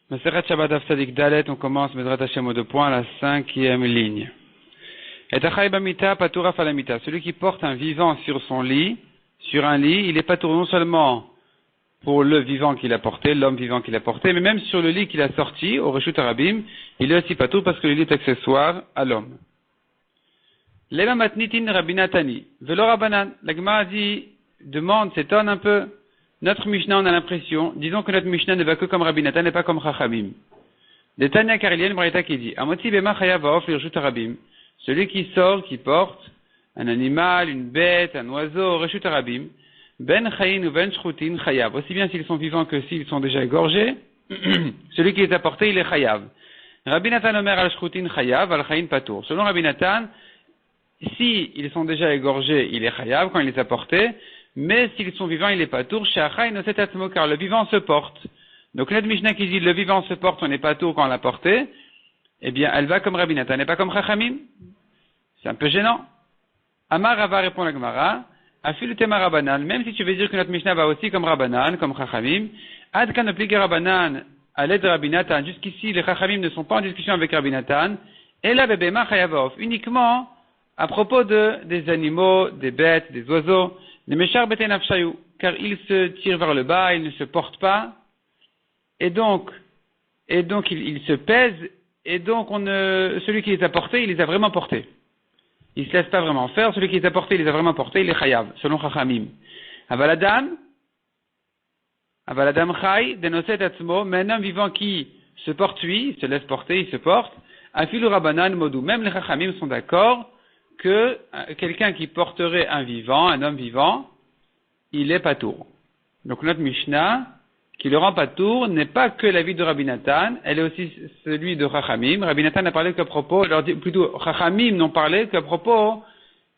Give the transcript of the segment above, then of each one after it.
Maseret Shabbat Daf Tzadik Dalet, on commence Bezrat Hashem au 2 points, la 5e ligne. Et Achai Bamita Patura Falamita. Celui qui porte un vivant sur son lit, sur un lit, il est patour non seulement pour le vivant qu'il a porté, l'homme vivant qu'il a porté, mais même sur le lit qu'il a sorti, au Reshut Arabim, il est aussi patour parce que le lit est accessoire à l'homme. Lema Matnitin Rabinatani. Velo Rabanan. La Gemara dit, s'étonne un peu. Notre Mishnah, on a l'impression, disons que notre Mishnah ne va que comme Rabbi Nathan et pas comme Chachamim. De Tanya Karilian Braïta qui dit, Amoti Bema Chayav Vaof Lirshut Arabim. Celui qui sort, qui porte un animal, une bête, un oiseau, Reshut Arabim, Ben Chayin ou Ben Shrutin Chayav. Aussi bien s'ils sont vivants que s'ils sont déjà égorgés, celui qui les a portés, il est Chayav. Rabbi Nathan Omer al Shrutin Chayav, al Chayin Patour. Selon Rabbi Nathan, si ils sont déjà égorgés, il est Chayav quand il les a portés. Mais s'ils sont vivants, il est pas tour. Car le vivant se porte. Donc notre Mishnah qui dit le vivant se porte, on n'est pas tour quand on l'a porté. Eh bien, elle va comme Rabbi Nathan, n'est pas comme Chachamim. C'est un peu gênant. Amar Rava répond la Gemara. Afil tema Rabbanan. Même si tu veux dire que notre Mishnah va aussi comme Rabbanan, comme Chachamim. Ad kan opligue Rabbanan à l'aide de Rabbi Nathan. Jusqu'ici, les Chachamim ne sont pas en discussion avec Rabbi Nathan. Et la bébéma chayavov. Uniquement à propos des animaux, des bêtes, des oiseaux. Car il se tire vers le bas, il ne se porte pas, et donc il se pèse, et donc celui qui les a portés, il les a vraiment portés. Il se laisse pas vraiment faire, celui qui les a portés, il les a vraiment portés, il est chayav, selon Chachamim. Avaladam chay, denoset atzmo, mais un homme vivant qui se porte lui, il se laisse porter, il se porte, afilu rabanan modou, même les Chachamim sont d'accord, que quelqu'un qui porterait un vivant, un homme vivant, il est patour. Donc notre Mishnah, qui le rend patour, n'est pas que l'avis de Rabbi Nathan, elle est aussi celui de Chachamim. Rabbi Nathan n'a parlé qu'à propos, plutôt Chachamim n'ont parlé qu'à propos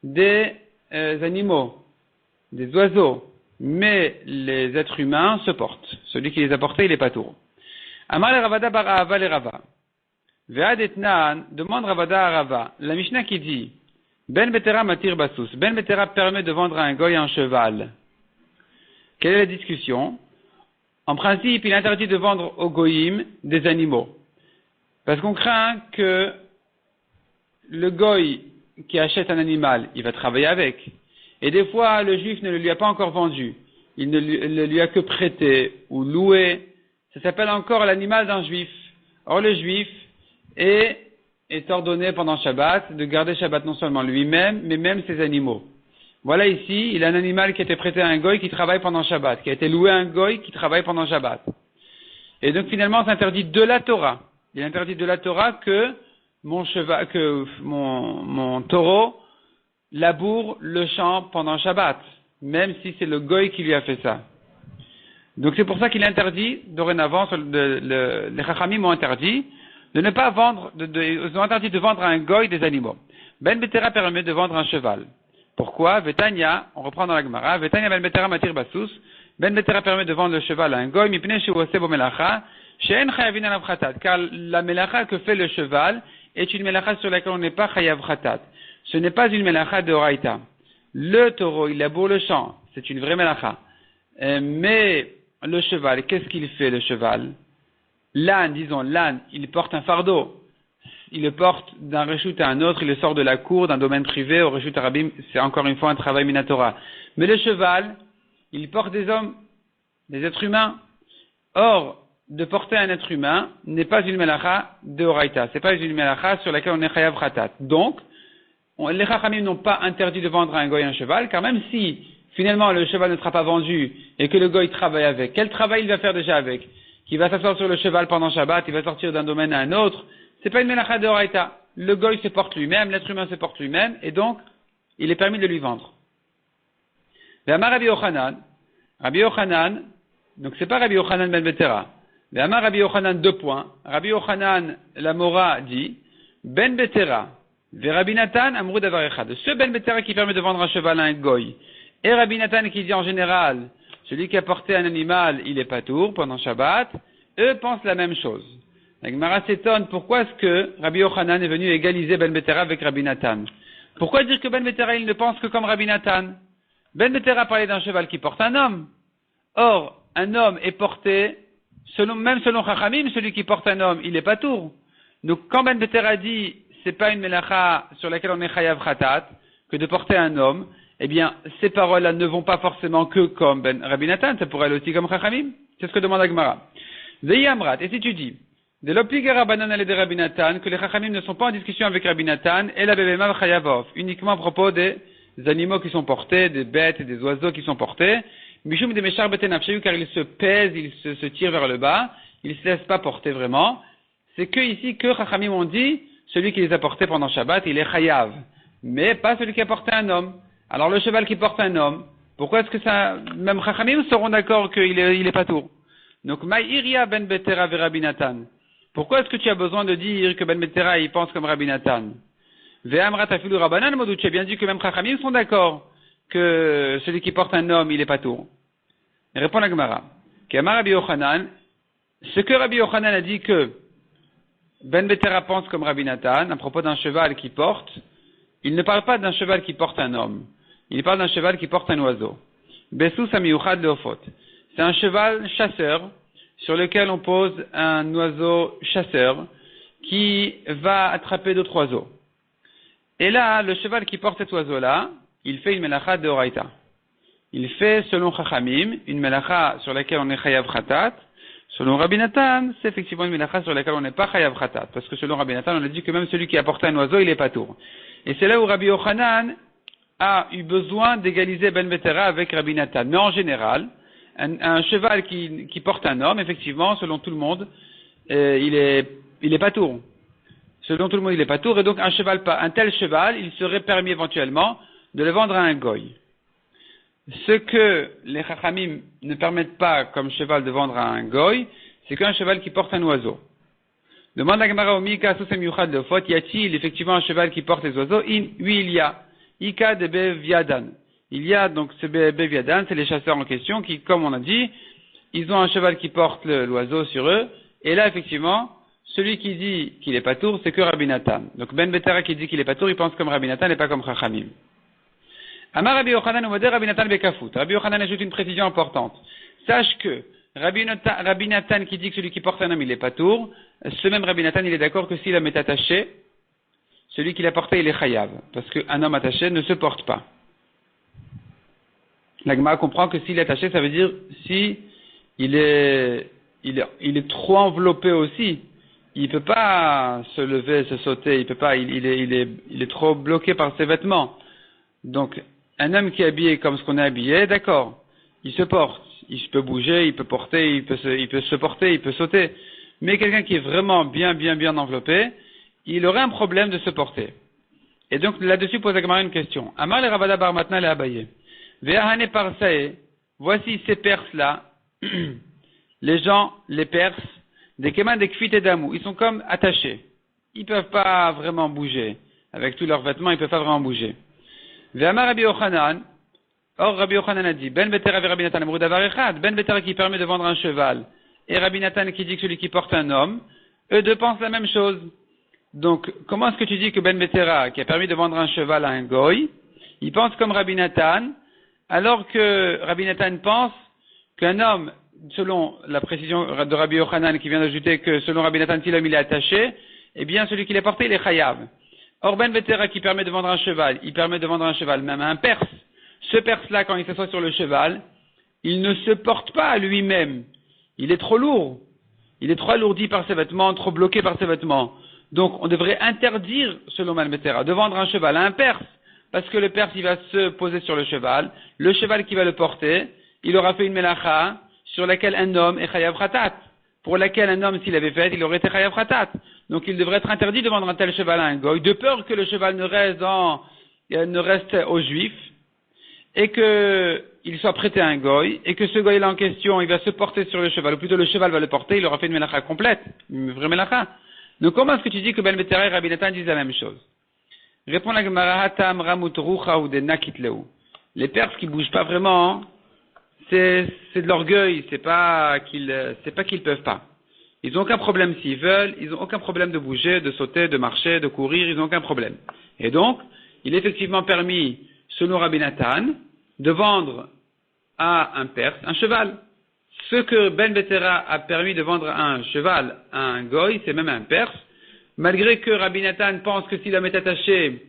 des animaux, des oiseaux. Mais les êtres humains se portent. Celui qui les a portés, il est patour. Amar le Ravada bar Ahava le Rava. Ve'ad etnan, demande Ravada à Rava. La Mishnah qui dit, Ben Betera Matir Basous. Ben Betera permet de vendre à un goy un cheval. Quelle est la discussion? En principe, il est interdit de vendre aux goyim des animaux. Parce qu'on craint que le goy qui achète un animal, il va travailler avec. Et des fois, le juif ne le lui a pas encore vendu. Il ne le lui a que prêté ou loué. Ça s'appelle encore l'animal d'un juif. Or, le juif est ordonné pendant Shabbat de garder Shabbat non seulement lui-même, mais même ses animaux. Voilà ici, il a un animal qui a été prêté à un goy qui travaille pendant Shabbat, qui a été loué à un goy qui travaille pendant Shabbat. Et donc finalement, c'est interdit de la Torah. Il est interdit de la Torah que mon taureau laboure le champ pendant Shabbat, même si c'est le goy qui lui a fait ça. Donc c'est pour ça qu'il est interdit, dorénavant, les Chachamim ont interdit, de ne pas vendre, ils ont interdit de vendre à un goy des animaux. Ben Betera permet de vendre un cheval. Pourquoi? Vetania, on reprend dans la Gemara, Vetania Ben Betera Matir Basous, Ben Betera permet de vendre le cheval à un goy, mipne shewosebo melacha, she'en chayavin alav chatat, car la melacha que fait le cheval est une melacha sur laquelle on n'est pas chayav chatat. Ce n'est pas une melacha de oraita. Le taureau, il laboure le champ, c'est une vraie melacha. Mais le cheval, qu'est-ce qu'il fait le cheval? L'âne, il porte un fardeau. Il le porte d'un reshut à un autre, il le sort de la cour, d'un domaine privé, au reshut arabim, c'est encore une fois un travail minatora. Mais le cheval, il porte des hommes, des êtres humains. Or, de porter un être humain n'est pas une melacha de oraita, c'est pas une melacha sur laquelle on est chayav khatat. Donc, les chachamim n'ont pas interdit de vendre à un goy un cheval, car même si, finalement, le cheval ne sera pas vendu et que le goy travaille avec, quel travail il va faire déjà avec? Qui va s'asseoir sur le cheval pendant Shabbat, il va sortir d'un domaine à un autre, c'est pas une melacha de oraita. Le goy se porte lui-même, l'être humain se porte lui-même, et donc, il est permis de lui vendre. Ve'amar Rabbi Yochanan, donc c'est pas Rabbi Yochanan ben Betera. Ve'amar Rabbi Yochanan, 2 points. Rabbi Yochanan, la Mora, dit, Ben Betera, Rabbi Nathan, Amrou davar echad. Ce Ben Betera qui permet de vendre un cheval à un goy, et Rabbi Nathan qui dit en général, celui qui a porté un animal, il est patour pendant Shabbat, eux pensent la même chose. La Gemara s'étonne, pourquoi est-ce que Rabbi Yochanan est venu égaliser Ben Betera avec Rabbi Nathan? Pourquoi dire que Ben Betera, il ne pense que comme Rabbi Nathan? Ben Betera parlait d'un cheval qui porte un homme. Or, un homme est porté Même selon Chachamim, celui qui porte un homme, il est pas tour. Donc, quand Ben Betera dit, c'est pas une melacha sur laquelle on est chayav khatat, que de porter un homme, eh bien, ces paroles-là ne vont pas forcément que comme Ben Rabbi Nathan, ça pourrait aller aussi comme Chachamim. C'est ce que demande Agmara. Veillez Amrat, et si tu dis, de l'obligera banane de Rabbi Nathan, que les Chachamim ne sont pas en discussion avec Rabbi Nathan, et la bébéma chayavov, uniquement à propos des animaux qui sont portés, des bêtes et des oiseaux qui sont portés, Mishum de Meshar Betenafsheyu, car ils se pèsent, ils se tirent vers le bas, ils ne se laissent pas porter vraiment. C'est que ici, que Chachamim ont dit, celui qui les a portés pendant Shabbat, il est chayav. Mais pas celui qui a porté un homme. Alors le cheval qui porte un homme, pourquoi est-ce que ça, même Chachamim seront d'accord qu'il est pas tour? Donc, Maïria ben Betera ve Rabbi Nathan. Pourquoi est-ce que tu as besoin de dire que Ben Betera, il pense comme Rabbi Nathan? Ve'amrat afilu Rabbanan modou, tu as bien dit que même Chachamim sont d'accord que celui qui porte un homme, il est pas tour. Répond la Gemara. Qu'Amar Rabbi Yochanan, ce que Rabbi Yochanan a dit que Ben Betera pense comme Rabbi Nathan, à propos d'un cheval qui porte, il ne parle pas d'un cheval qui porte un homme. Il parle d'un cheval qui porte un oiseau. Besous amiyuchad leofot. C'est un cheval chasseur sur lequel on pose un oiseau chasseur qui va attraper d'autres oiseaux. Et là, le cheval qui porte cet oiseau-là, il fait une melacha de Horaïta. Il fait, selon Chachamim, une melacha sur laquelle on est chayav khatat. Selon Rabbi Nathan, c'est effectivement une melacha sur laquelle on n'est pas chayav khatat. Parce que selon Rabbi Nathan, on a dit que même celui qui a porté un oiseau, il est pas tour. Et c'est là où Rabbi Yochanan a eu besoin d'égaliser Ben Betera avec Rabbi Nathan. Mais en général, un cheval qui porte un homme, effectivement, selon tout le monde, il est pas tour. Selon tout le monde, il est pas tour. Et donc, un tel cheval, il serait permis éventuellement de le vendre à un goy. Ce que les Chachamim ne permettent pas comme cheval de vendre à un goy, c'est qu'un cheval qui porte un oiseau. Demande la Gemara au Mika Susem Yuchad de Fot, y a-t-il effectivement un cheval qui porte les oiseaux? Oui, il y a. Ika de Beviadan. Il y a donc ce Beviadan, c'est les chasseurs en question qui, comme on a dit, ils ont un cheval qui porte l'oiseau sur eux. Et là, effectivement, celui qui dit qu'il est pas tour, c'est que Rabbi Nathan. Donc Ben Betera qui dit qu'il est pas tour, il pense comme Rabbi Nathan et pas comme Chachamim. Amar Rabbi Yochanan ou Rabbi Nathan Bekafut. Rabbi Yochanan ajoute une précision importante. Sache que Rabbi Nathan qui dit que celui qui porte un homme, il est pas tour, ce même Rabbi Nathan, il est d'accord que si l'homme est attaché, celui qui l'a porté, il est chayav. Parce qu'un homme attaché ne se porte pas. La Gemara comprend que s'il est attaché, ça veut dire si il est trop enveloppé aussi. Il peut pas se lever, se sauter, il peut pas, il est trop bloqué par ses vêtements. Donc, un homme qui est habillé comme ce qu'on est habillé, d'accord, il se porte, il peut bouger, il peut porter, il peut se porter, il peut sauter. Mais quelqu'un qui est vraiment bien enveloppé, il aurait un problème de se porter. Et donc, là-dessus, pose à une question. Amar le Ravada bar Matna le Abaye. Ve'ahane parsae. Voici ces Perses-là. Les gens, les Perses, des Keman, des Kfit et d'Amou. Ils sont comme attachés. Ils peuvent pas vraiment bouger. Avec tous leurs vêtements, ils peuvent pas vraiment bouger. Ve'amar Rabbi Yochanan. Or, Rabbi Yochanan a dit, Ben Betera ve Rabbi Nathan amrou davar echad. Ben Betera qui permet de vendre un cheval. Et Rabbi Nathan qui dit que celui qui porte un homme. Eux deux pensent la même chose. Donc, comment est-ce que tu dis que Ben Betera, qui a permis de vendre un cheval à un goy, il pense comme Rabbi Nathan, alors que Rabbi Nathan pense qu'un homme, selon la précision de Rabbi Yochanan qui vient d'ajouter que selon Rabbi Nathan, si l'homme il est attaché, eh bien celui qui l'a porté, il est chayav. Or Ben Betera qui permet de vendre un cheval, il permet de vendre un cheval même à un Perse. Ce Perse-là, quand il s'assoit sur le cheval, il ne se porte pas à lui-même. Il est trop lourd. Il est trop alourdi par ses vêtements, trop bloqué par ses vêtements. Donc, on devrait interdire, selon Ben Betera, de vendre un cheval à un Perse. Parce que le Perse, il va se poser sur le cheval qui va le porter, il aura fait une melacha sur laquelle un homme est chayav khatat. Pour laquelle un homme, s'il avait fait, il aurait été chayav khatat. Donc, il devrait être interdit de vendre un tel cheval à un goy, de peur que le cheval ne reste aux Juifs, et qu'il soit prêté à un goy, et que ce goy-là en question, il va se porter sur le cheval, ou plutôt le cheval va le porter, il aura fait une melacha complète, une vraie melacha. Donc, comment est-ce que tu dis que Ben Betera et Rabbi Nathan disent la même chose? Répond la Gemara, Hatam Ramut Rucha ou de Nakitleu. Les Perses qui bougent pas vraiment, c'est de l'orgueil, c'est pas qu'ils peuvent pas. Ils n'ont aucun problème s'ils veulent, ils n'ont aucun problème de bouger, de sauter, de marcher, de courir, ils n'ont aucun problème. Et donc, il est effectivement permis, selon Rabbi Nathan, de vendre à un Perse un cheval. ce que Ben Betera a permis de vendre un cheval à un goy, c'est même un perse, malgré que Rabbi Nathan pense que si l'homme est attaché,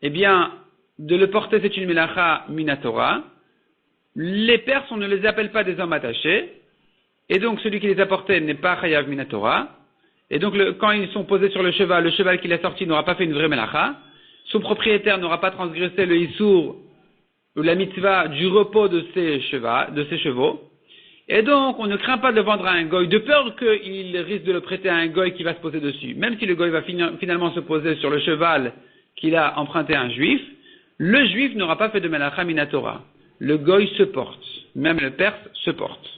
eh bien, de le porter c'est une melacha minatora. Les perses, on ne les appelle pas des hommes attachés, et donc celui qui les a portés n'est pas chayav minatora. Et donc quand ils sont posés sur le cheval qu'il a sorti n'aura pas fait une vraie melacha. Son propriétaire n'aura pas transgressé le issour ou la mitzvah du repos de ses chevaux. Et donc, on ne craint pas de le vendre à un goy, de peur qu'il risque de le prêter à un goy qui va se poser dessus. Même si le goy va finalement se poser sur le cheval qu'il a emprunté à un juif, le juif n'aura pas fait de melacha minatora. Le goy se porte. Même le perse se porte.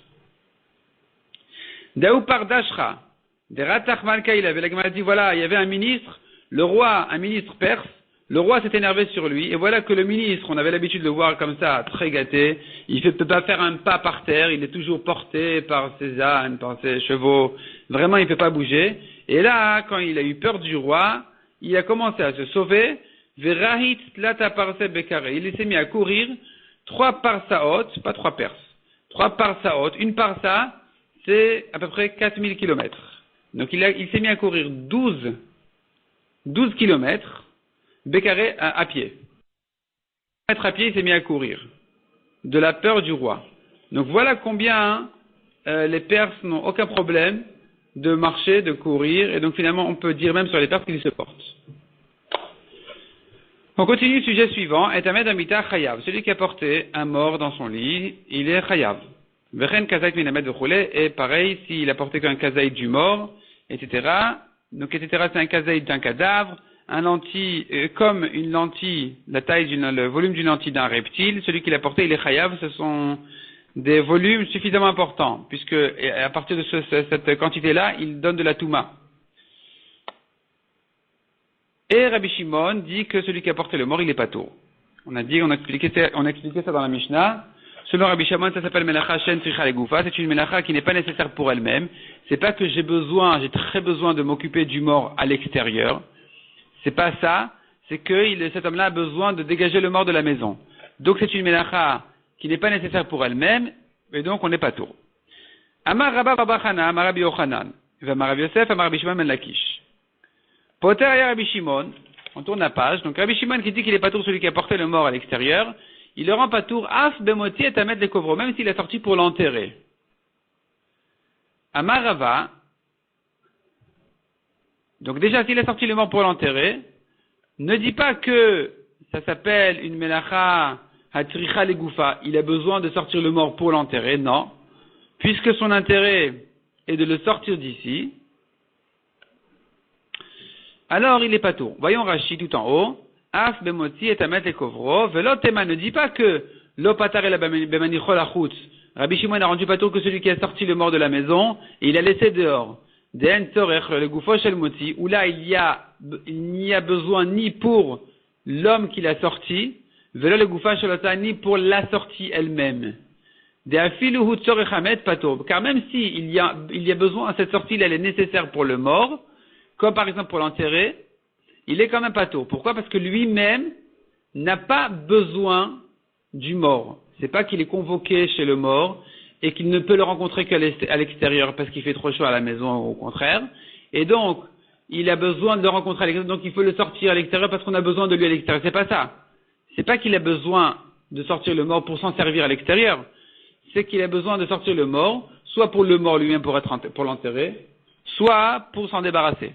Daou Pardashra, de Ratach Malka, la Gemara dit, voilà, il y avait un ministre, un ministre perse, le roi s'est énervé sur lui, et voilà que le ministre, on avait l'habitude de le voir comme ça, très gâté, il ne peut pas faire un pas par terre, il est toujours porté par ses ânes, par ses chevaux, vraiment il ne peut pas bouger. Et là, quand il a eu peur du roi, il a commencé à se sauver, Verahit Tlata Parse Bekare, il s'est mis à courir 3 parsaot, pas 3 perses, 3 parsaot, une parsa, c'est à peu près 4000 kilomètres. Donc il s'est mis à courir 12 kilomètres, Bécaré à pied. À pied, il s'est mis à courir. De la peur du roi. Donc voilà combien les Perses n'ont aucun problème de marcher, de courir. Et donc finalement, on peut dire même sur les Perses qu'ils se portent. On continue, sujet suivant. Et Tamed Amita Chayav. Celui qui a porté un mort dans son lit, il est Chayav. Vechen Kazaït Minamed Vechule. Et pareil, s'il a porté qu'un Kazaït du mort, etc. Donc, etc. c'est un Kazaït d'un cadavre. Un lentille, comme une lentille, le volume d'une lentille d'un reptile, celui qui l'a porté, il est chayav, ce sont des volumes suffisamment importants, puisque à partir de cette quantité-là, il donne de la touma. Et Rabbi Shimon dit que celui qui a porté le mort, il est patour. On a expliqué ça dans la Mishnah. Selon Rabbi Shimon, ça s'appelle melacha shen tricha legoufa. C'est une melacha qui n'est pas nécessaire pour elle-même. C'est pas que j'ai très besoin de m'occuper du mort à l'extérieur. C'est pas ça, c'est que cet homme-là a besoin de dégager le mort de la maison. Donc c'est une melacha qui n'est pas nécessaire pour elle-même, et donc on n'est pas tour. Amar Rabba Babachana, Amar Rabbi Yochanan, Amar Rabbi Yosef, Amar Rabbi Shimon ben Lakish. Poter ya Rabbi Shimon, on tourne la page, donc Rabbi Shimon qui dit qu'il est pas tour celui qui a porté le mort à l'extérieur, il le rend pas tour, Af bemoti et tamet les kovro, même s'il est sorti pour l'enterrer. Amar Rava, donc déjà, s'il a sorti le mort pour l'enterrer, ne dis pas que ça s'appelle une melacha hatricha legoufa. Il a besoin de sortir le mort pour l'enterrer, non. Puisque son intérêt est de le sortir d'ici, alors il est pas tour. Voyons Rashi tout en haut. Af bemoti et amet et kovro. Velotema, ne dis pas que l'opatar et la bemanichol achutz. Rabbi Shimon a rendu pas tour que celui qui a sorti le mort de la maison et il a laissé dehors. Le goufo shel moti, où là il n'y a besoin ni pour l'homme qui l'a sorti, velo le goufa shelota, ni pour la sortie elle-même. Car même si il y a besoin, cette sortie-là, elle est nécessaire pour le mort, comme par exemple pour l'enterrer, il est quand même pas tôt. Pourquoi? Parce que lui-même n'a pas besoin du mort. C'est pas qu'il est convoqué chez le mort, et qu'il ne peut le rencontrer qu'à l'extérieur parce qu'il fait trop chaud à la maison, au contraire. Et donc, il a besoin de le rencontrer à l'extérieur, donc il faut le sortir à l'extérieur parce qu'on a besoin de lui à l'extérieur. C'est pas ça. C'est pas qu'il a besoin de sortir le mort pour s'en servir à l'extérieur. C'est qu'il a besoin de sortir le mort, soit pour le mort lui-même pour l'enterrer, soit pour s'en débarrasser.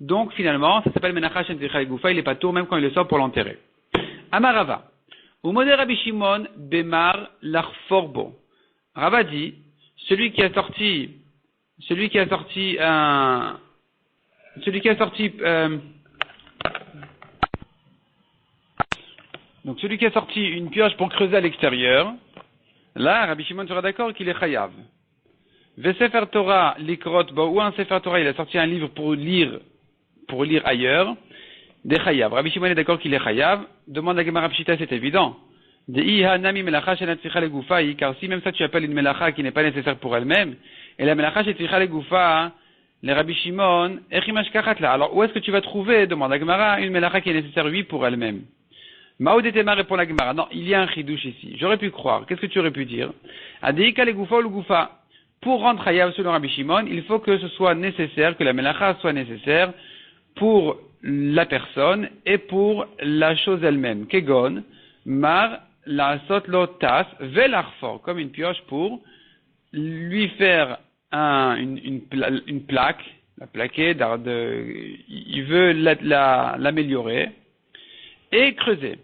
Donc, finalement, ça s'appelle Menachah Shen Tricha Goufa, il est pas tour même quand il le sort pour l'enterrer. Amarava. Ou Modé Rabbi Shimon, Bemar, Larforbo. Rava dit, celui qui a sorti une pioche pour creuser à l'extérieur, là, Rabbi Shimon sera d'accord qu'il est chayav. Vesefer Torah likrot, ou un Sefer Torah, il a sorti un livre pour lire ailleurs, des chayav. Rabbi Shimon est d'accord qu'il est chayav. Demande à Gemara Pshita, c'est évident. Car si même ça tu appelles une melacha qui n'est pas nécessaire pour elle-même, et la melacha chez Tricha Legoufa, les Rabbi Shimon, alors où est-ce que tu vas trouver, demande la Gemara, une melacha qui est nécessaire, oui, pour elle-même? Maoudetema répond la Gemara, non, il y a un chidouche ici. J'aurais pu croire, qu'est-ce que tu aurais pu dire? Adeika Legoufa ou Legoufa. pour rendre chayav selon Rabbi Shimon, il faut que ce soit nécessaire, que la melacha soit nécessaire pour la personne et pour la chose elle-même. Kegon, mar, la sot lo tas, velarfor, comme une pioche pour lui faire une plaque, la plaquer, il veut l'améliorer et creuser.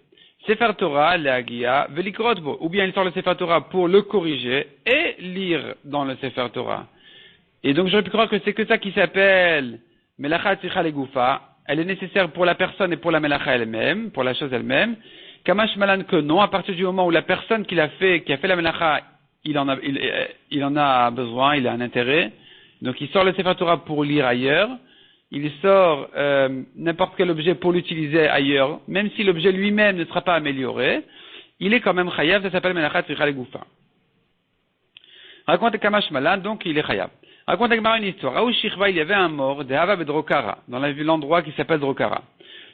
Sefer Torah, Leagia, Velikrotbo, ou bien il sort le Sefer Torah pour le corriger et lire dans le Sefer Torah. Et donc j'aurais pu croire que c'est que ça qui s'appelle Melacha Tzricha Legufa. Elle est nécessaire pour la personne et pour la Melacha elle-même, pour la chose elle-même. Kamash Malan que non, à partir du moment où la personne qui a fait la Melacha, il en a besoin, il a un intérêt. Donc il sort le Sefer Torah pour lire ailleurs. Il sort n'importe quel objet pour l'utiliser ailleurs, même si l'objet lui-même ne sera pas amélioré, il est quand même chayav, ça s'appelle Melachat Tzricha Legufa. Raconte Kamash Malan, donc il est chayav. Raconte Gemara une histoire. Raou Shichva, il y avait un mort de Hava Bedrokara, dans l'endroit qui s'appelle Drokara.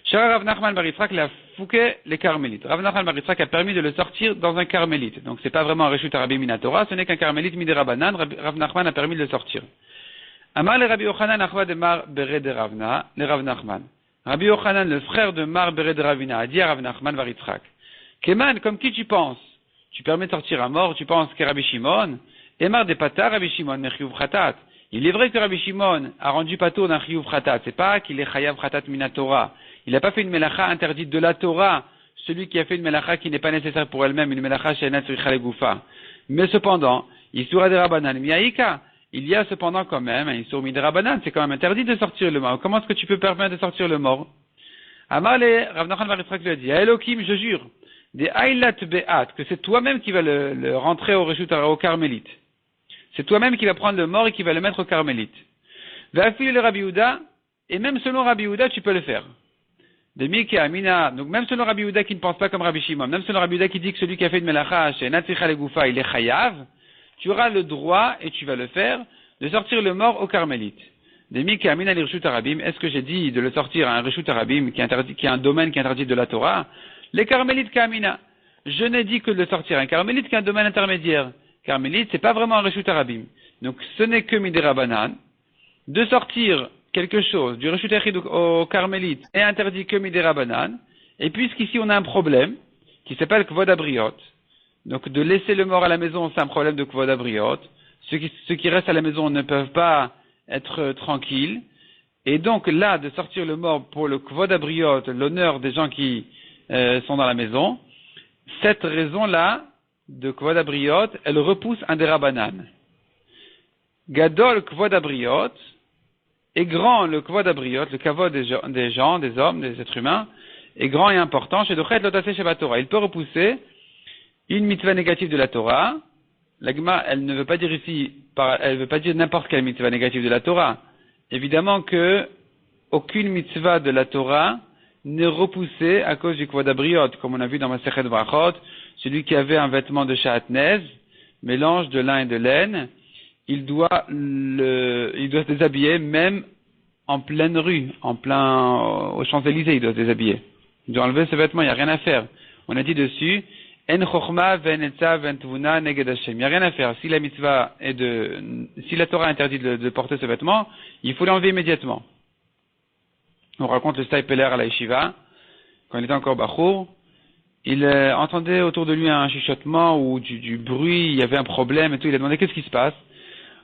Shara Rav Nachman Bar Yitzchak l'a fouqué les carmélites. Rav Nachman Bar Yitzchak a permis de le sortir dans un carmélite. Donc c'est pas vraiment un Reshut Arabim Minatora, ce n'est qu'un carmélite Midirabanan. Rav Nachman a permis de le sortir. Amar le Rabbi Yochanan achva de Mar Beret de Ravna, le Rav Nachman. Rabbi Yochanan, le frère de Mar Beret de Ravina, a dit à Rav Nachman Bar Yitzchak, Keman, comme qui tu penses? Tu permets de sortir un mort, tu penses que Rabbi Shimon? Emar de Pata, Rabbi Shimon, Mechiyuv Khatat. Il est vrai que Rabbi Shimon a rendu patour d'un Chiyuv Khatat. C'est pas qu'il est Chayav Khatat Minatora. Il n'a pas fait une Melacha interdite de la Torah. Celui qui a fait une Melacha qui n'est pas nécessaire pour elle-même, une Melacha She'ena Tzricha Legufa. Mais cependant, Isura de Rabbanan, Miaïka. Il y a cependant quand même un Isur Midrabanan, c'est quand même interdit de sortir le mort. Comment est-ce que tu peux permettre de sortir le mort? Amale, Rav Nachman Bar Yitzchak lui a dit, Elohim, je jure, des Ailat Be'at, que c'est toi-même qui vas le rentrer au Reshut au Carmélite. C'est toi-même qui vas prendre le mort et qui va le mettre au Carmélite. Va'afil le Rabbi Yehuda, et même selon Rabbi Yehuda, tu peux le faire. Demi ki Amina, donc même selon Rabbi Yehuda qui ne pense pas comme Rabbi Shimon, même selon Rabbi Yehuda qui dit que celui qui a fait une Melacha, chez Natsicha Legufa, il est Chayav, tu auras le droit, et tu vas le faire, de sortir le mort au Carmélite. Demi ki Amina l'Irshut Arabim, est-ce que j'ai dit de le sortir à un Reshut Arabim qui est un domaine qui est interdit de la Torah? Les Carmélites Kamina. Je n'ai dit que de le sortir à un Carmélite qui est un domaine intermédiaire. Carmélite, c'est pas vraiment un Reshut Arabim. Donc, ce n'est que Midirabanan. De sortir quelque chose du Reshut Echid au Carmélite est interdit que Midirabanan. Et puisqu'ici on a un problème, qui s'appelle Kvod Abriot. Donc, de laisser le mort à la maison, c'est un problème de Kvod Abriot. Ceux qui restent à la maison ne peuvent pas être tranquilles. Et donc, là, de sortir le mort pour le Kvod Abriot, l'honneur des gens qui sont dans la maison, cette raison-là, de Kvod Abriot, elle repousse un des Rabbanan. Gadol Kvod Abriot, est grand le Kvod Abriot, le kavod des gens, des hommes, des êtres humains, est grand et important chez Dochet Lotasé Shabbat Torah. Il peut repousser une mitzvah négative de la Torah. L'agma, elle ne veut pas dire ici, elle ne veut pas dire n'importe quelle mitzvah négative de la Torah. Évidemment que aucune mitzvah de la Torah n'est repoussée à cause du Kvod Abriot, comme on a vu dans Masechet Brachot. Celui qui avait un vêtement de Sha'atnez, mélange de lin et de laine, il doit se déshabiller même en pleine rue, aux Champs-Élysées, il doit se déshabiller. Il doit enlever ce vêtement, il n'y a rien à faire. On a dit dessus, En chokhma ven etza ven tvuna neged Hashem. Il n'y a rien à faire. Si la Torah interdit de porter ce vêtement, il faut l'enlever immédiatement. On raconte le Staipeler à la Yeshiva, quand il était encore Bachour. Il entendait autour de lui un chuchotement ou du bruit, il y avait un problème et tout. Il a demandé qu'est-ce qui se passe.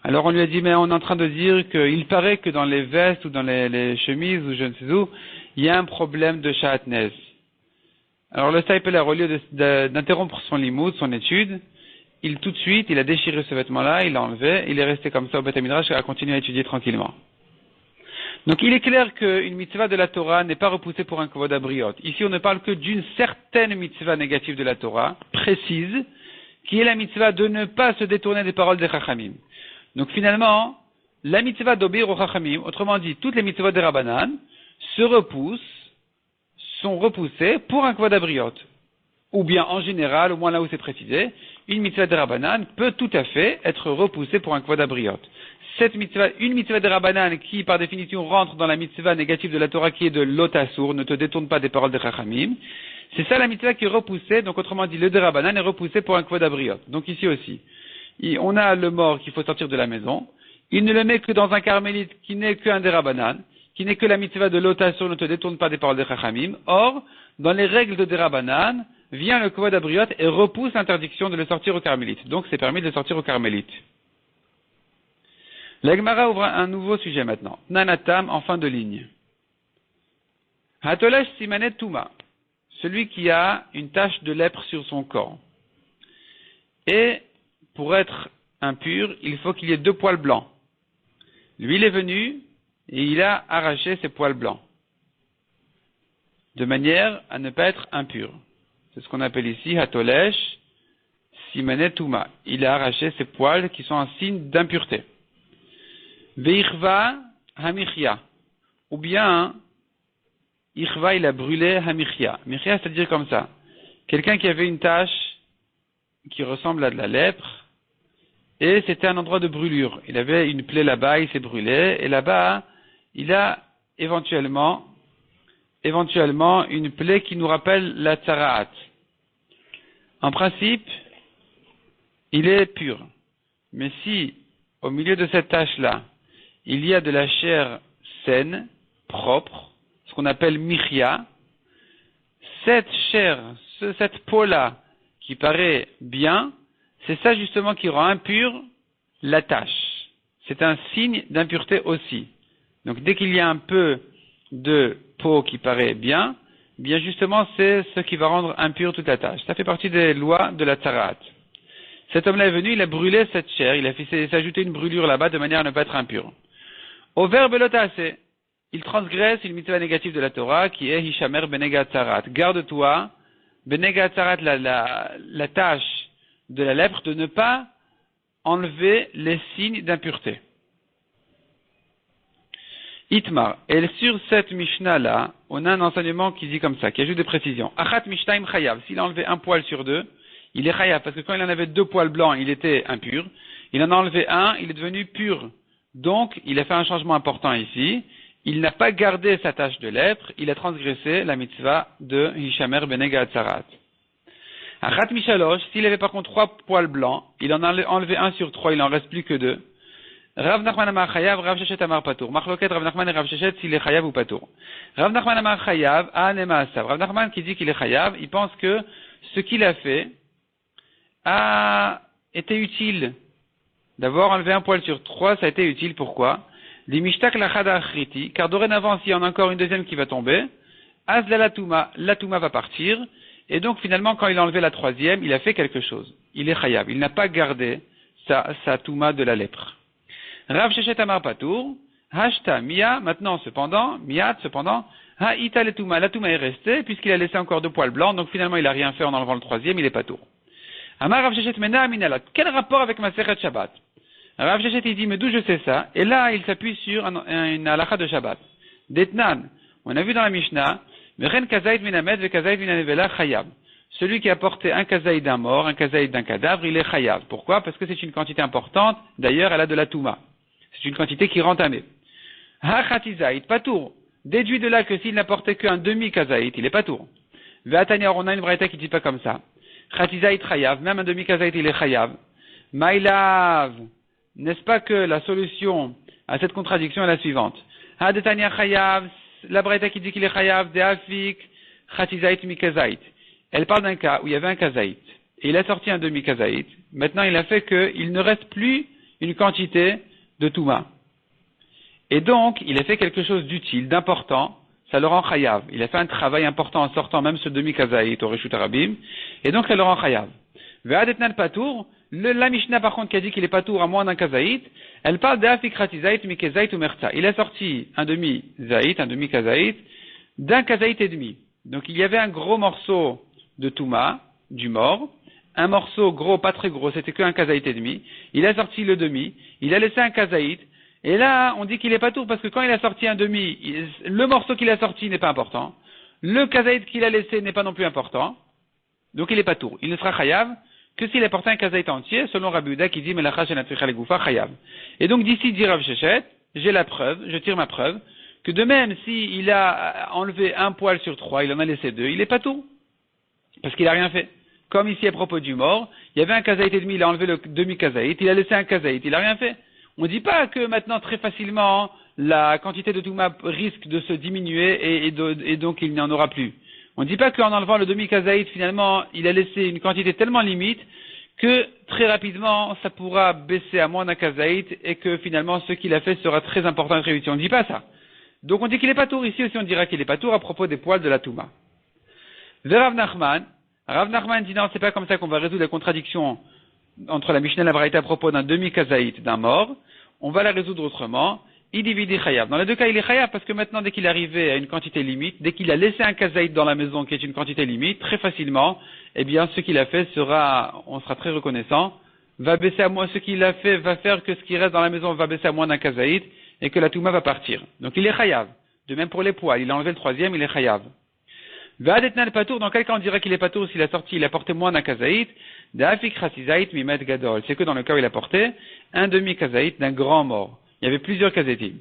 Alors on lui a dit, mais on est en train de dire qu'il paraît que dans les vestes ou dans les chemises ou je ne sais où, il y a un problème de Sha'atnez. Alors le Staipeler, au lieu d'interrompre son limoud, son étude, tout de suite, il a déchiré ce vêtement-là, il l'a enlevé, il est resté comme ça au Beth Midrash et a continué à étudier tranquillement. Donc il est clair qu'une mitzvah de la Torah n'est pas repoussée pour un Kvod Abriot. Ici on ne parle que d'une certaine mitzvah négative de la Torah, précise, qui est la mitzvah de ne pas se détourner des paroles des Chachamim. Donc finalement, la mitzvah d'obéir aux Chachamim, autrement dit, toutes les mitzvahs des Rabbanan, sont repoussées pour un Kvod Abriot. Ou bien en général, au moins là où c'est précisé, une mitzvah des Rabbanan peut tout à fait être repoussée pour un Kvod Abriot. Une mitzvah de Rabbanan qui, par définition, rentre dans la mitzvah négative de la Torah qui est de l'otasur, ne te détourne pas des paroles de Chachamim. C'est ça la mitzvah qui est repoussée, donc autrement dit, le de Rabbanan est repoussé pour un Kvod Abriot. Donc ici aussi. on a le mort qu'il faut sortir de la maison, il ne le met que dans un carmélite qui n'est qu'un dérabanan, qui n'est que la mitzvah de l'otation, ne te détourne pas des paroles des chachamim. Or, dans les règles de dérabanan, vient le kovod abriot et repousse l'interdiction de le sortir au carmélite. Donc, c'est permis de le sortir au carmélite. La Gemara ouvre un nouveau sujet maintenant. Nanatam en fin de ligne. Hatolesh simanet tuma. Celui qui a une tache de lèpre sur son corps. Et, pour être impur, il faut qu'il y ait 2 poils blancs. Lui, il est venu et il a arraché ses poils blancs. De manière à ne pas être impur. C'est ce qu'on appelle ici Hatolesh simanet tuma. Il a arraché ses poils qui sont un signe d'impureté. Veichva hamichia. Ou bien, Ichva, il a brûlé hamichia. Michia, c'est-à-dire comme ça. Quelqu'un qui avait une tache qui ressemble à de la lèpre, et c'était un endroit de brûlure. Il avait une plaie là-bas, il s'est brûlé, et là-bas, il a éventuellement une plaie qui nous rappelle la tsaraat. En principe, il est pur. Mais si, au milieu de cette tache-là, il y a de la chair saine, propre, ce qu'on appelle michia, cette chair, cette peau-là, qui paraît bien, c'est ça justement qui rend impure la tache. C'est un signe d'impureté aussi. Donc dès qu'il y a un peu de peau qui paraît bien, bien justement c'est ce qui va rendre impure toute la tache. Ça fait partie des lois de la tzarat. Cet homme-là est venu, il a brûlé cette chair, il a fait s'ajouter une brûlure là-bas de manière à ne pas être impur. Au verbe lotase, il transgresse une mitzvah négative de la Torah qui est Hishamer Benega Tzarat. Garde-toi, Benega Tzarat, la tâche de la lèpre, de ne pas enlever les signes d'impureté. Itmar. Et sur cette Mishnah-là, on a un enseignement qui dit comme ça, qui ajoute des précisions. Achat Mishtaim Chayav. S'il a enlevé un poil sur 2, il est Chayav, parce que quand il en avait 2 poils blancs, il était impur. Il en a enlevé un, il est devenu pur. Donc, il a fait un changement important ici. Il n'a pas gardé sa tache de lèpre, il a transgressé la mitzvah de Hishamer Benega Tzarat. Achat Mishalosh, s'il avait par contre 3 poils blancs, il en a enlevé 1 sur 3, il n'en reste plus que 2. Rav Nachman Amar Chayav, Rav Sheshet Amar Patour. Machloket Rav Nachman et Rav Sheshet s'il est Chayav ou Patour. Rav Nachman Amar Chayav, Anema Asav. Rav Nachman qui dit qu'il est Chayav, il pense que ce qu'il a fait a été utile. D'avoir enlevé 1 poil sur 3, ça a été utile. Pourquoi? Car dorénavant, s'il y en a encore une deuxième qui va tomber, la touma va partir, et donc finalement, quand il a enlevé la 3e, il a fait quelque chose. Il est chayav, il n'a pas gardé sa touma de la lèpre. Rav Sheshet Amar Patour, Hashta Mia, maintenant cependant, Ha'ita la touma est restée, puisqu'il a laissé encore 2 poils blancs, donc finalement il n'a rien fait en enlevant le 3e, il est Patour. Amar Rav Sheshet Mena Aminalot, quel rapport avec ma Masechet Shabbat? Rav Sheshet il dit, mais d'où je sais ça? Et là, il s'appuie sur une halakha de Shabbat. Detnan, on a vu dans la Mishnah, Mechen kazait minamed ve kazait minanevela chayab. Celui qui a porté un kazaïd d'un mort, un kazaïd d'un cadavre, il est chayav. Pourquoi? Parce que c'est une quantité importante. D'ailleurs, elle a de la touma. C'est une quantité qui rend tamé. Ha chatizaïd, patour. Déduit de là que s'il n'a porté qu'un demi-kazaïd, il est patour. Ve'atania, on a une braïta qui dit pas comme ça. Chatizaïd chayav, même un demi-kazaïd, il est chayav. Maïlav. N'est-ce pas que la solution à cette contradiction est la suivante? Ha detania chayav, la braïta qui dit qu'il est chayav, de afik, chatizaït mi kazaït. Elle parle d'un cas où il y avait un kazaït, et il a sorti un demi-kazaït. Maintenant, il a fait qu'il ne reste plus une quantité de touma. Et donc, il a fait quelque chose d'utile, d'important, ça le rend chayav. Il a fait un travail important en sortant même ce demi-kazaït au Reshut Arabim, et donc ça le rend chayav. Ve'adetnan patour, la Mishnah par contre qui a dit qu'il est patour à moins d'un kazaït, elle parle d'afik chatizaït mi kazaït ou merza. Il a sorti un demi-zaït, un demi-kazaït, d'un kazaït et demi. Donc il y avait un gros morceau de touma, du mort, un morceau gros, pas très gros, c'était qu'un kazaït et demi, il a sorti le demi, il a laissé un kazaït, et là, on dit qu'il est patour parce que quand il a sorti un demi, le morceau qu'il a sorti n'est pas important, le kazaït qu'il a laissé n'est pas non plus important, donc il est patour. Il ne sera chayav que s'il a porté un kazaït entier, selon Rabbi Yehuda qui dit melacha shenatricha legoufa chayav. Et donc d'ici dit Rav Sheshet, j'ai la preuve, je tire ma preuve, que de même s'il a enlevé 1 poil sur 3, il en a laissé 2, il est patour. Parce qu'il n'a rien fait. Comme ici à propos du mort, Il y avait un kazaït et demi, il a enlevé le demi-kazaït, il a laissé un kazaït, il a rien fait. On ne dit pas que maintenant, très facilement, la quantité de Touma risque de se diminuer et donc il n'y en aura plus. On ne dit pas qu'en enlevant le demi-kazaït, finalement, il a laissé une quantité tellement limite que très rapidement, ça pourra baisser à moins d'un kazaït et que finalement, ce qu'il a fait sera très important et très utile. On ne dit pas ça. Donc on dit qu'il n'est pas tour ici aussi, on dira qu'il n'est pas tour à propos des poils de la Touma. Rav Nachman dit non, c'est pas comme ça qu'on va résoudre la contradiction entre la Mishnah et la Braïta à propos d'un demi-kazaït, d'un mort. On va la résoudre autrement. Il divide chayav. Dans les deux cas, il est chayav parce que maintenant, dès qu'il est arrivé à une quantité limite, dès qu'il a laissé un kazaït dans la maison qui est une quantité limite, très facilement, eh bien, ce qu'il a fait on sera très reconnaissant, va baisser à moins, ce qu'il a fait va faire que ce qui reste dans la maison va baisser à moins d'un kazaït et que la touma va partir. Donc, il est chayav. De même pour les poils. Il a enlevé le troisième, il est chayav. Va'adetnan patour, dans quel cas on dirait qu'il est patour s'il a sorti, il a porté moins d'un kazaït, d'afik chasizaït mimet gadol. C'est que dans le cas où il a porté un demi-kazaït d'un grand mort. Il y avait plusieurs kazaïtim.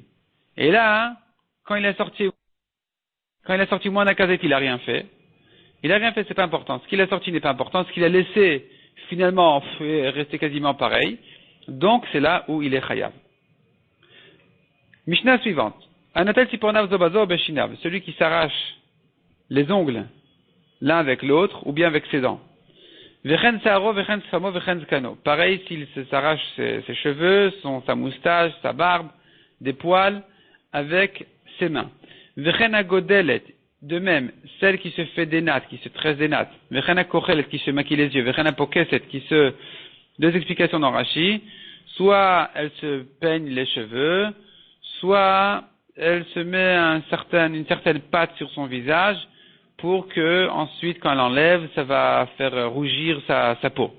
Et là, quand il a sorti moins d'un kazaït, il a rien fait. Il a rien fait, c'est pas important. Ce qu'il a sorti n'est pas important. Ce qu'il a laissé, finalement, est resté quasiment pareil. Donc, c'est là où il est chayav. Mishnah suivante. Anatel sipornav zobazo beshinav. Celui qui s'arrache les ongles l'un avec l'autre ou bien avec ses dents. Vechen saaro, vechen sfamo, vechen skano. Pareil s'il s'arrache ses cheveux, sa moustache, sa barbe, des poils avec ses mains. Vechen agodelet. De même, celle qui se fait des nattes, qui se tresse des nattes. Vechen akochelet, qui se maquille les yeux. Vechen apokeset, deux explications dans Rashi. Soit elle se peigne les cheveux, soit elle se met une certaine pâte sur son visage, pour que, ensuite, quand elle enlève, ça va faire rougir sa peau.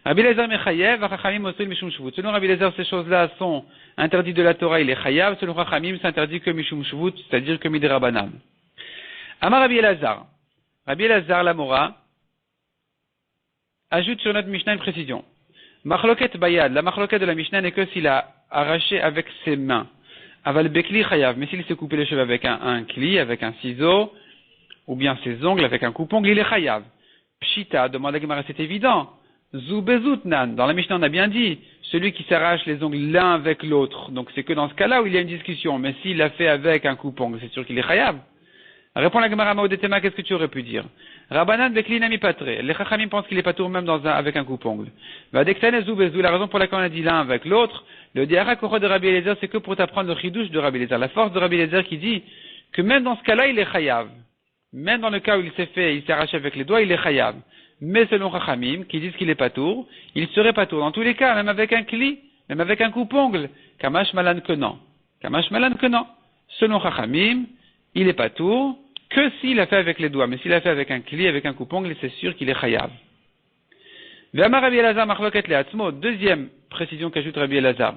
Rabbi Eliezer mechayev, v'chachamim osril mishum shvut. Selon Rabbi Eliezer, ces choses-là sont interdites de la Torah, il est chayav. Selon Chachamim, c'est interdit que mishum shvut, c'est-à-dire que midrabanan. Amar Rabbi Eliezer. Rabbi Eliezer, l'Amora, ajoute sur notre Mishnah une précision. Machloket bayad. La machloket de la Mishnah n'est que s'il a arraché avec ses mains. Aval bekli chayav. Mais s'il s'est coupé les cheveux avec un kli, avec un ciseau, ou bien ses ongles avec un coupe-ongle, il est chayav. Pshita, demande à Gemara, c'est évident. Zubezutnan, dans la Mishnah on a bien dit, celui qui s'arrache les ongles l'un avec l'autre. Donc c'est que dans ce cas-là où il y a une discussion, mais s'il l'a fait avec un coupe-ongle, c'est sûr qu'il est chayav. Répond la Gemara Maodetema, qu'est-ce que tu aurais pu dire? Rabbanan beklinami patre. Les Chachamim pensent qu'il est patour même avec un coupe-ongle. Vadektan zubezu, la raison pour laquelle on a dit l'un avec l'autre, le diara koro de Rabbi Eliezer, c'est que pour t'apprendre le chidouche de Rabbi Eliezer, la force de Rabbi Eliezer qui dit que même dans ce cas-là, il est chayav. Même dans le cas où il s'est arraché avec les doigts, il est chayav. Mais selon Chachamim, qui disent qu'il est patour, il serait patour. Dans tous les cas, même avec un kli, même avec un coupe-ongle, kamash malan que non. Kamash malan que non. Selon Chachamim, il est patour que s'il a fait avec les doigts. Mais s'il a fait avec un kli, avec un coupe-ongle, c'est sûr qu'il est chayav. Ve'amar Rabbi Elazar machloket le'atzmo. Deuxième précision qu'ajoute Rabbi Elazar.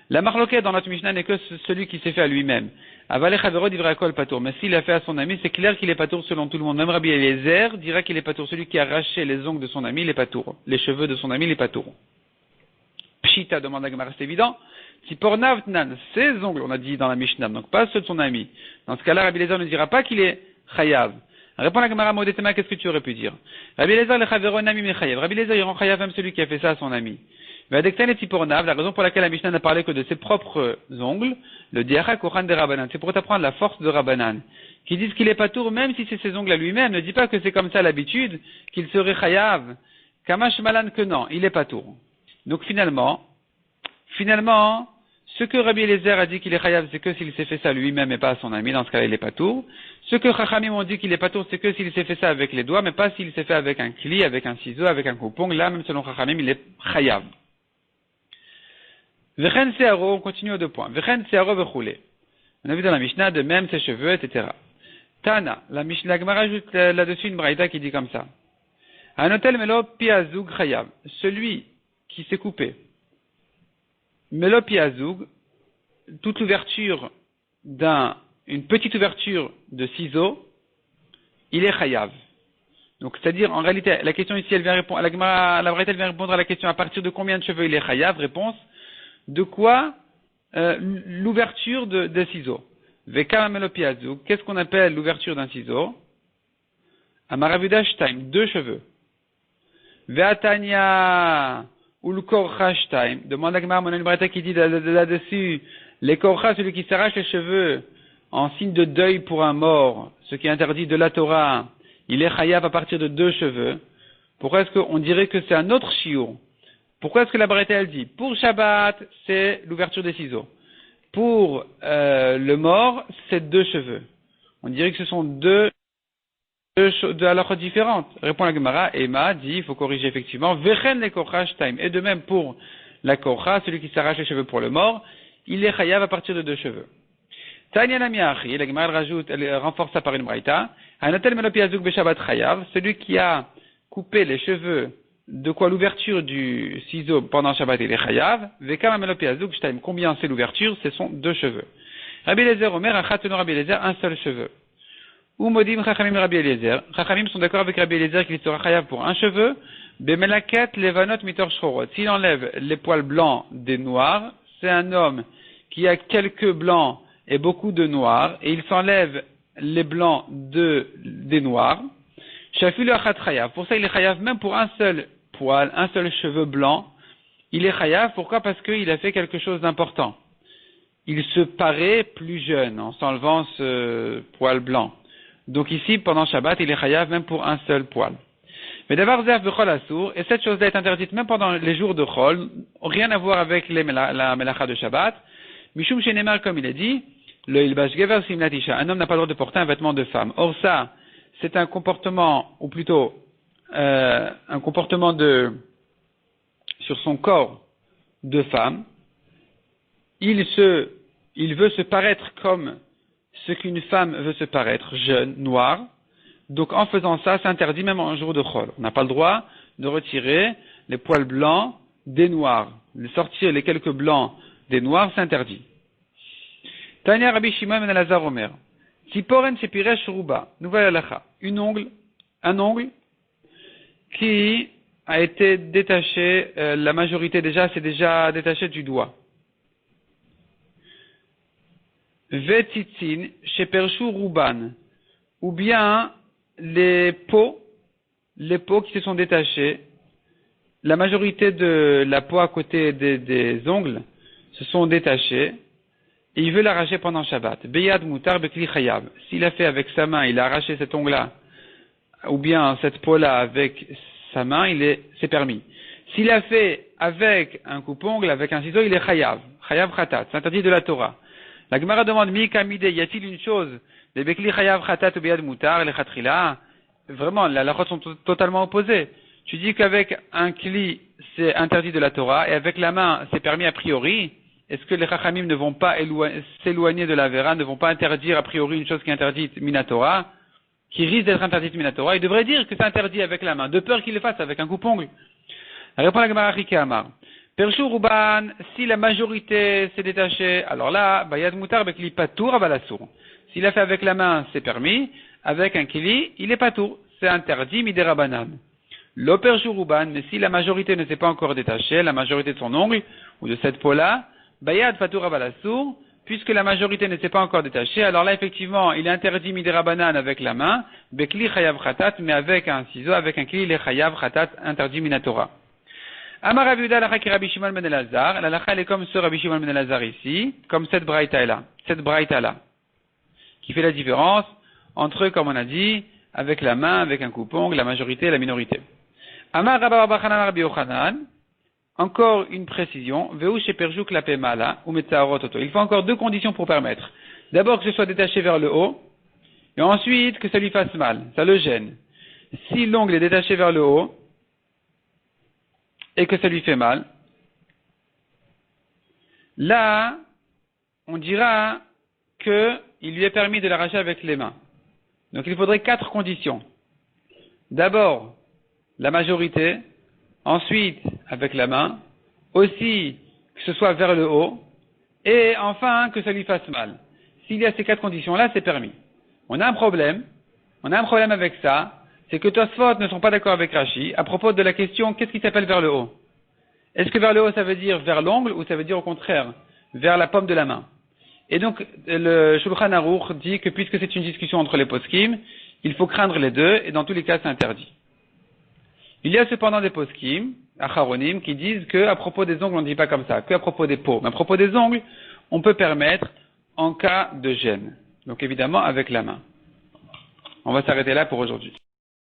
La marloquette dans notre Mishnah n'est que celui qui s'est fait à lui-même. Avalé Chavero divra kol patour. Mais s'il a fait à son ami, c'est clair qu'il est patour selon tout le monde. Même Rabbi Eliezer dira qu'il est patour. Celui qui a arraché les ongles de son ami, il est patour. Les cheveux de son ami, il est patour. Pshita demande à Gemara, c'est évident. Si pornavtnan, ses ongles, on a dit dans la Mishnah, donc pas ceux de son ami. Dans ce cas-là, Rabbi Eliezer ne dira pas qu'il est chayav. Répond à Gemara Modetema, qu'est-ce que tu aurais pu dire? Rabbi Eliezer le Chavero nami me chayav. Rabbi Eliezer il rend chayav même celui qui a fait ça à son ami. La raison pour laquelle la Mishnah n'a parlé que de ses propres ongles, le diacha kohan de Rabbanan, c'est pour t'apprendre la force de Rabbanan, qui disent qu'il est patour même si c'est ses ongles à lui-même, ne dit pas que c'est comme ça à l'habitude, qu'il serait chayav, kamash malan que non, il est patour. Donc finalement, ce que Rabbi Eliezer a dit qu'il est chayav, c'est que s'il s'est fait ça lui-même et pas à son ami, dans ce cas-là il est patour. Ce que Chachamim ont dit qu'il est patour, c'est que s'il s'est fait ça avec les doigts, mais pas s'il s'est fait avec un kli, avec un ciseau, avec un coupe-ongle, là même selon Chachamim il est chayav. Vechen searo, on continue aux deux points. Vechen searo vechoulé. On a vu dans la Mishnah de même ses cheveux, etc. Tana, la Mishnah Gemara ajoute là-dessus une braïta qui dit comme ça. Anotel melo piazoug chayav. Celui qui s'est coupé. Melo piazoug, toute l'ouverture une petite ouverture de ciseau, il est chayav. Donc, c'est-à-dire, en réalité, la question ici, elle vient répondre, la braïta, elle vient répondre à la question à partir de combien de cheveux il est chayav, réponse. De quoi l'ouverture des ciseaux. Qu'est-ce qu'on appelle l'ouverture d'un ciseau? Amaravudash time, 2 cheveux. Ve'atanya ou le korcha shtaim. Demande à Gemara, on a une braïta qui dit là-dessus, les korcha, celui qui s'arrache les cheveux en signe de deuil pour un mort, ce qui est interdit de la Torah, il est chayav à partir de 2 cheveux. Pourquoi est-ce qu'on dirait que c'est un autre shiur? Pourquoi est-ce que la braïta elle dit? Pour Shabbat, c'est l'ouverture des ciseaux. Pour le mort, c'est 2 cheveux. On dirait que ce sont deux halachot différentes. Répond la Gemara, Emma dit, il faut corriger effectivement, Vechen le korcha shtaim. Et de même pour la korcha, celui qui s'arrache les cheveux pour le mort, il est chayav à partir de 2 cheveux. Tanya Namiachi, la Gemara rajoute, elle renforce ça par une braïta. Hanatel melopi azuk beshabbat chayav, celui qui a coupé les cheveux de quoi l'ouverture du ciseau pendant Shabbat il est chayav. Vekama melopi azuk shtaim, combien c'est l'ouverture? Ce sont 2 cheveux. Rabbi Eliezer Omer, achatenu Rabbi Eliezer, un seul cheveu. Ou modim chachamim Rabbi Eliezer. Chachamim sont d'accord avec Rabbi Eliezer qu'il sera chayav pour un cheveu. Bemelaket levanot mitor shchorot. S'il enlève les poils blancs des noirs, c'est un homme qui a quelques blancs et beaucoup de noirs, et il s'enlève les blancs des noirs. Shafilu achat chayav. Pour ça, il est chayav même pour un seul poil, un seul cheveu blanc. Il est chayav. Pourquoi? Parce qu'il a fait quelque chose d'important. Il se paraît plus jeune en s'enlevant ce poil blanc. Donc ici, pendant Shabbat, il est chayav même pour un seul poil. Mais d'avoir zerf bechol assour, et cette chose-là est interdite même pendant les jours de chol, rien à voir avec la melacha de Shabbat. Mishum shenemar, comme il est dit, le ilbash gever simlat isha, un homme n'a pas le droit de porter un vêtement de femme. Or ça, c'est un comportement, ou plutôt un comportement sur son corps de femme. Il veut se paraître comme ce qu'une femme veut se paraître, jeune, noire. Donc en faisant ça, c'est interdit même en jour de chol. On n'a pas le droit de retirer les poils blancs des noirs. De sortir les quelques blancs des noirs, c'est interdit. Tanya Rabbi Shimon ben Elazar Omer. Tiporen shepiresh ruba. Nouvelle halacha. Un ongle qui a été détaché, la majorité déjà, c'est déjà détaché du doigt. Vetitzin shepershu ruban. Ou bien les peaux qui se sont détachées, la majorité de la peau à côté des ongles se sont détachées, et il veut l'arracher pendant Shabbat. Beyad mutar bekli chayav. S'il a fait avec sa main, il a arraché cet ongle-là, ou bien cette peau-là avec sa main, c'est permis. S'il a fait avec un coupe-ongle, avec un ciseau, il est chayav. Chayav chatat. C'est interdit de la Torah. La Gemara demande, mi kamide, y a-t-il une chose, les bekli chayav chatat ou beyad mutar, les chatrila? Vraiment, les halachot sont totalement opposés. Tu dis qu'avec un kli, c'est interdit de la Torah, et avec la main, c'est permis a priori. Est-ce que les chachamim ne vont pas s'éloigner de la vera, ne vont pas interdire a priori une chose qui est interdite minatora, qui risque d'être interdite minatora? Ils devraient dire que c'est interdit avec la main, de peur qu'il le fasse avec un coupe-ongle. Répond la Gemara Rike Amar. Pershu Ruban, si la majorité s'est détachée, alors là, bayad mutar bekli patour avalassour. S'il a fait avec la main, c'est permis. Avec un kili, il est patour. C'est interdit miderabanan. Lo pershu Ruban, mais si la majorité ne s'est pas encore détachée, la majorité de son ongle, ou de cette peau-là, bayad patour avalassour, puisque la majorité ne s'est pas encore détachée, alors là, effectivement, il est interdit miderabanan avec la main, bekli chayav khatat, mais avec un ciseau, avec un kili, il est chayav khatat, interdit minatora. Amar Rabbi Yehuda l'alacha qui Rabbi Shimon ben Elazar, l'alacha elle est comme ce Rabbi Shimon ben Elazar ici, comme cette braïta là, qui fait la différence entre, comme on a dit, avec la main, avec un coupe-ongle, la majorité et la minorité. Amar Rabba Bar Bachanan Rabbi Yochanan, encore une précision, Veu sheperjuk la pemala ou metzaorot oto. Il faut encore 2 conditions pour permettre. D'abord que ce soit détaché vers le haut, et ensuite que ça lui fasse mal, ça le gêne. Si l'ongle est détaché vers le haut, et que ça lui fait mal, là, on dira qu'il lui est permis de l'arracher avec les mains. Donc il faudrait 4 conditions. D'abord, la majorité, ensuite, avec la main, aussi que ce soit vers le haut, et enfin que ça lui fasse mal. S'il y a ces 4 conditions-là, c'est permis. On a un problème avec ça, c'est que Tosfot ne sont pas d'accord avec Rashi à propos de la question qu'est-ce qui s'appelle vers le haut. Est-ce que vers le haut ça veut dire vers l'ongle ou ça veut dire au contraire vers la paume de la main? Et donc le Shulchan Aruch dit que puisque c'est une discussion entre les poskim, il faut craindre les deux et dans tous les cas c'est interdit. Il y a cependant des poskim, acharonim, qui disent que à propos des ongles, on ne dit pas comme ça, que à propos des peaux. Mais à propos des ongles, on peut permettre en cas de gêne. Donc évidemment avec la main. On va s'arrêter là pour aujourd'hui.